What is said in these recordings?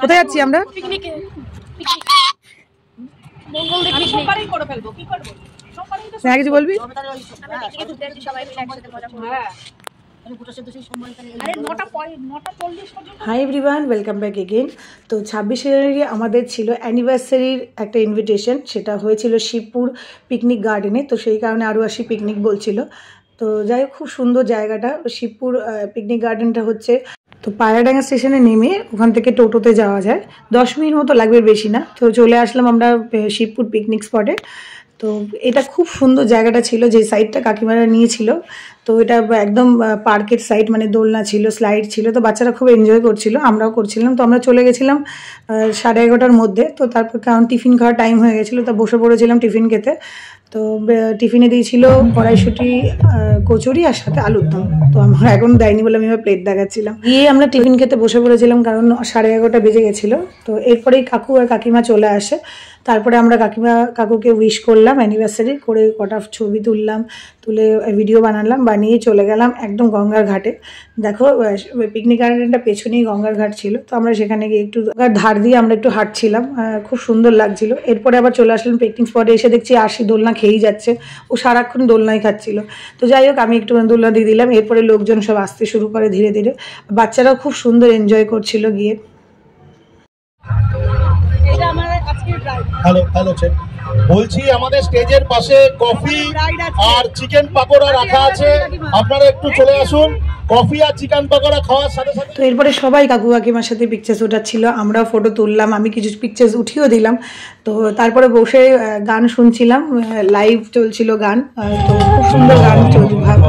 কোথায় যাচ্ছি আমরা? পিকনিকে। কিছু বলবি? Hi everyone, welcome back again. তো 26 জানুয়ারি আমাদের ছিল অ্যানিভার্সারির একটা ইনভিটেশন, সেটা হয়েছিল শিবপুর পিকনিক গার্ডেনে। তো সেই কারণে আরও আসি পিকনিক বলছিল। তো যাই হোক, খুব সুন্দর জায়গাটা। শিবপুর পিকনিক গার্ডেনটা হচ্ছে তো পায়রাডাঙ্গা স্টেশনে নেমে ওখান থেকে টোটোতে যাওয়া যায়, 10 মিনিট মতো লাগবে, বেশি না। তো চলে আসলাম আমরা শিবপুর পিকনিক স্পটে। তো এটা খুব সুন্দর জায়গাটা ছিল, যে সাইডটা কাকিমারা নিয়েছিল। তো এটা একদম পার্কের সাইড, মানে দোলনা ছিল, স্লাইড ছিল। তো বাচ্চারা খুব এনজয় করছিল, আমরাও করছিলাম। তো আমরা চলে গেছিলাম 11:30টার মধ্যে। তো তারপর কারণ টিফিন খাওয়ার টাইম হয়ে গেছিলো, তা বসে পড়েছিলাম টিফিন খেতে। তো টিফিনে দিয়েছিল কড়াইশুঁটি, কচুরি আর সাথে আলুর দম। তো আমার এখন দেয়নি বলে আমি এবার প্লেট দেখাচ্ছিলাম। গিয়ে আমরা টিফিন খেতে বসে পড়েছিলাম, কারণ 11:30 বেজে গেছিলো। তো এরপরেই কাকু আর কাকিমা চলে আসে। তারপরে আমরা কাকুকে উইশ করলাম অ্যানিভার্সারি করে, কটা ছবি তুলে ভিডিও বানিয়ে চলে গেলাম একদম গঙ্গার ঘাটে। দেখো পিকনিক গার্ডেনটা পেছনেই গঙ্গার ঘাট ছিল। তো আমরা সেখানে গিয়ে একটু ধার দিয়ে আমরা একটু হাঁটছিলাম, খুব সুন্দর লাগছিল। এরপরে আবার চলে আসলাম পিকনিক স্পটে। এসে দেখছি আরশি দোলনা খেয়েই যাচ্ছে, ও সারাক্ষণ দোলনাই খাচ্ছিল। তো যাই হোক, আমি একটু দোলনা দিয়ে দিলাম। এরপরে লোকজন সব আসতে শুরু করে ধীরে ধীরে। বাচ্চারাও খুব সুন্দর এনজয় করছিল গিয়ে। হ্যালো হ্যালো, বলছি আমাদের স্টেজের পাশে কফি আর চিকেন পাকোড়া রাখা আছে, আপনারা একটু চলে আসুন কফি আর চিকেন পাকোড়া খাওয়ার সাথে সাথে। তো এরপরে সবাই কাকু কাকিমার সাথে পিকচার্স ওঠাচ্ছিল, আমরাও ফটো তুললাম, আমি কিছু পিকচার্স উঠিয়েও দিলাম। তো তারপরে বসে গান শুনছিলাম, লাইভ চলছিল গান। তো খুব সুন্দর গান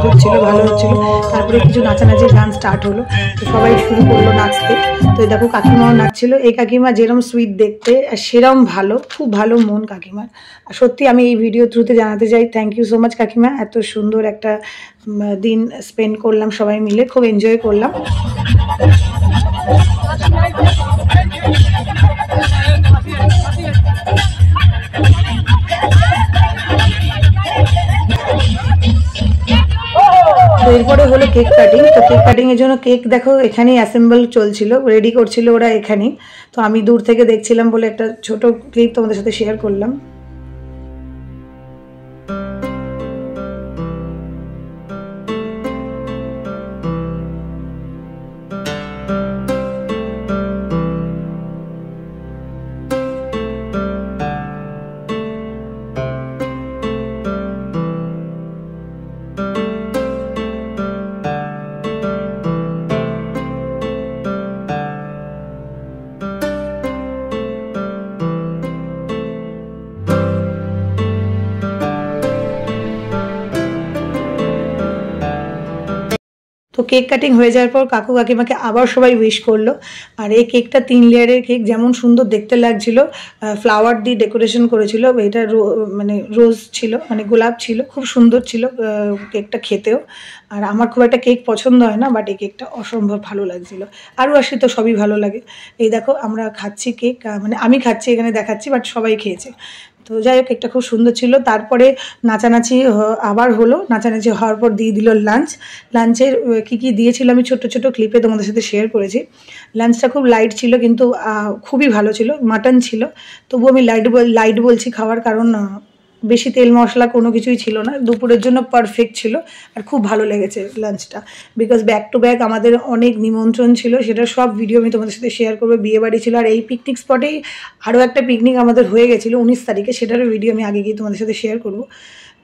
হচ্ছিল, ভালো হচ্ছিল। তারপরে কিছু নাচানাচির গান স্টার্ট হলো, তো সবাই শুরু করলো নাচতে। তো দেখো কাকিমাও নাচছিল। এই কাকিমা যেরকম সুইট দেখতে, সেরকম ভালো, খুব ভালো মন কাকিমার। আর সত্যি আমি এই ভিডিও থ্রুতে জানাতে চাই, থ্যাংক ইউ সো মাচ কাকিমা। এত সুন্দর একটা দিন স্পেন্ড করলাম সবাই মিলে, খুব এনজয় করলাম। তো এরপরে হলো কেক কাটিং। তো কেক কাটিং এর জন্য কেক দেখো এখানেই অ্যাসেম্বল চলছিল, রেডি করছিল ওরা এখানেই। তো আমি দূর থেকে দেখছিলাম বলে একটা ছোট ক্লিপ তোমাদের সাথে শেয়ার করলাম। তো কেক কাটিং হয়ে যাওয়ার পর কাকু কাকিমাকে আবার সবাই উইশ করলো। আর এই কেকটা 3 লেয়ারের কেক, যেমন সুন্দর দেখতে লাগছিল, ফ্লাওয়ার দিয়ে ডেকোরেশন করেছিল। এটা মানে রোজ ছিল, মানে গোলাপ ছিল, খুব সুন্দর ছিল কেকটা খেতেও। আর আমার খুব একটা কেক পছন্দ হয় না, বাট এই কেকটা অসম্ভব ভালো লাগছিল। আরও আসি তো সবই ভালো লাগে। এই দেখো আমরা খাচ্ছি কেক, মানে আমি খাচ্ছি এখানে দেখাচ্ছি, বাট সবাই খেয়েছে। তো যাই হোক, কেকটা খুব সুন্দর ছিল। তারপরে নাচানাচি আবার হলো, নাচানাচি হওয়ার পর দিয়ে দিল লাঞ্চের কী কী দিয়েছিল আমি ছোট ছোট ক্লিপে তোমাদের সাথে শেয়ার করেছি। লাঞ্চটা খুব লাইট ছিল, কিন্তু খুবই ভালো ছিল। মাটন ছিল, তবু আমি লাইট বলছি খাওয়ার কারণ বেশি তেল মশলা কোনো কিছুই ছিল না। দুপুরের জন্য পারফেক্ট ছিল, আর খুব ভালো লেগেছে লাঞ্চটা। বিকজ ব্যাক টু ব্যাক আমাদের অনেক নিমন্ত্রণ ছিল, সেটা সব ভিডিও আমি তোমাদের সাথে শেয়ার করবো। বিয়েবাড়ি ছিল, আর এই পিকনিক স্পটেই আরও একটা পিকনিক আমাদের হয়ে গেছিলো 19 তারিখে, সেটারও ভিডিও আমি আগে গিয়ে তোমাদের সাথে শেয়ার করবো।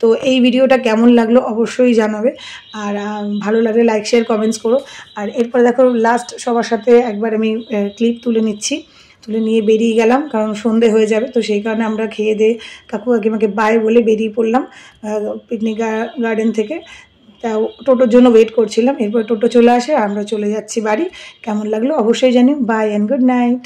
তো এই ভিডিওটা কেমন লাগলো অবশ্যই জানাবে, আর ভালো লাগলে লাইক শেয়ার কমেন্টস করো। আর এরপরে দেখো লাস্ট সবার সাথে একবার আমি ক্লিপ তুলে নিয়ে বেরিয়ে গেলাম, কারণ সন্ধে হয়ে যাবে। তো সেই কারণে আমরা খেয়ে দিয়ে কাকু কাকিমাকে বাই বলে বেরিয়ে পড়লাম পিকনিক গার্ডেন থেকে। তা টোটোর জন্য ওয়েট করছিলাম, এরপর টোটো চলে আসে, আমরা চলে যাচ্ছি বাড়ি। কেমন লাগলো অবশ্যই জানিও। Bye and good night.